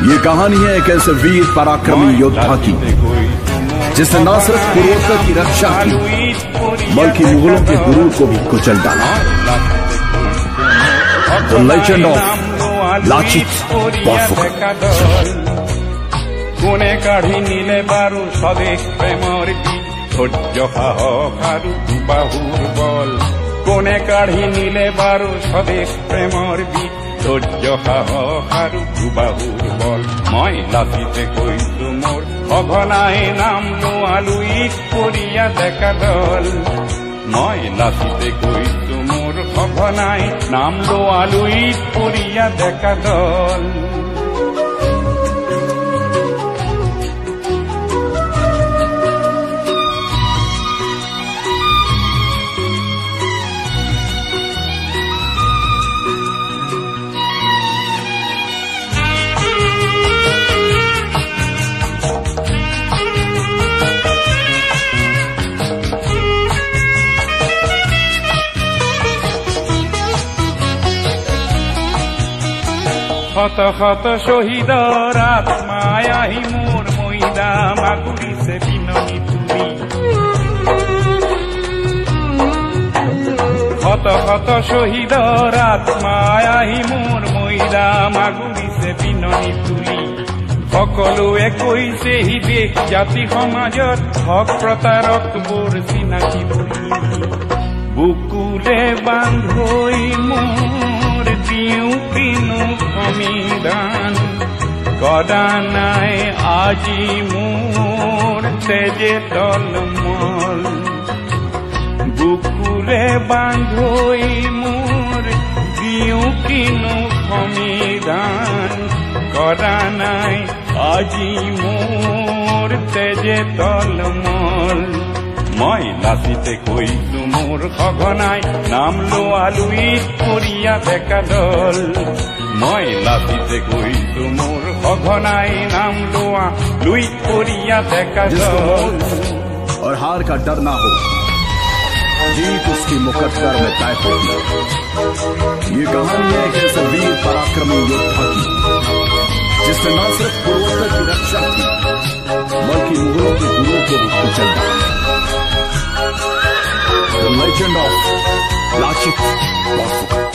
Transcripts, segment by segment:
ये कहानी है एक ऐसे वीर पराक्रमी योद्धा की जिसने न सिर्फ पूर्वोत्तर की रक्षा की बल्कि मुगलों के गुरूर को भी कुचल डाला। The legend of Lachit Barphukan. কোনে কাঢ়ি নিলে বাৰু স্বদেশ প্ৰেমৰ ধৈৰ্য সাহস আৰু দুবাহুৰ বল। কোনে কাঢ়ি নিলে বাৰু স্বদেশ প্ৰেমৰ ধৈৰ্য সাহস আৰু দুবাহুৰ বল। মই লাচিতে কৈছো মোৰ সঘনাই নাম লোৱালো ইক কৰিয়া ডেকা দল। মই লাচিতে কৈছো মোৰ সঘনাই নাম লোৱালো ইক কৰিয়া ডেকা দল। শত শত শহীদৰ আত্মাই আহি মোৰ মৈদাম আগুৰিছে বিননি তুলি। শত শত শহীদৰ আত্মাই আহি মোৰ মৈদাম আগুৰিছে বিননি তুলি। সকলোৱে কৈছে হি দেশ জাতি সমাজত হক প্ৰতাৰকবোৰ চিনাকি বুলি। বুকুৰে বান্ধৈ মোৰ দিওঁ কিনো সমিধান কদা নাই আজি মোৰ তেজে তলমল। বুকুৰে বান্ধৈ মোৰ দিওঁ কিনো সমিধান কদা নাই আজি মোৰ তেজে তলমল। মই লাচিতে কৈছো মোৰ সঘনাই নাম লোৱালো ইক কৰিয়া ডেকা দল। মই লাচিতে কৈছো মোৰ সঘনাই নাম লোৱালো ইক কৰিয়া ডেকা দল। और हार का डर ना हो, जीत उसकी मुकद्दर में तय होगी। ये कहानी है एक ऐसे वीर पराक्रमी योद्धा की जिसने न सिर्फ पूर्वोत्तर की रक्षा की बल्कि मुगलों के गुरूर को भी कुचल डाला। The legend of Lachit Borphukan.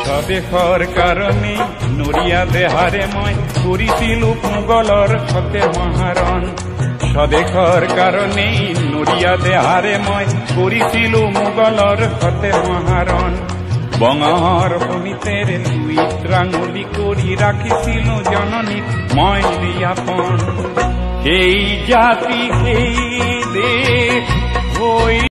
স্বদেশৰ কাৰণে নৰিয়া দেহাৰে মই কৰিছিলো মোগলৰ সতে মহাৰণ। স্বদেশৰ কাৰণে নৰিয়া দেহাৰে মই কৰিছিলো মোগলৰ সতে মহাৰণ। বঙৰ সমিতেৰে লুইত ৰাঙলী কৰি ৰাখিছিলো জননীক মই ৰিয়াপন। সেই জাতি সেই দেশ হৈ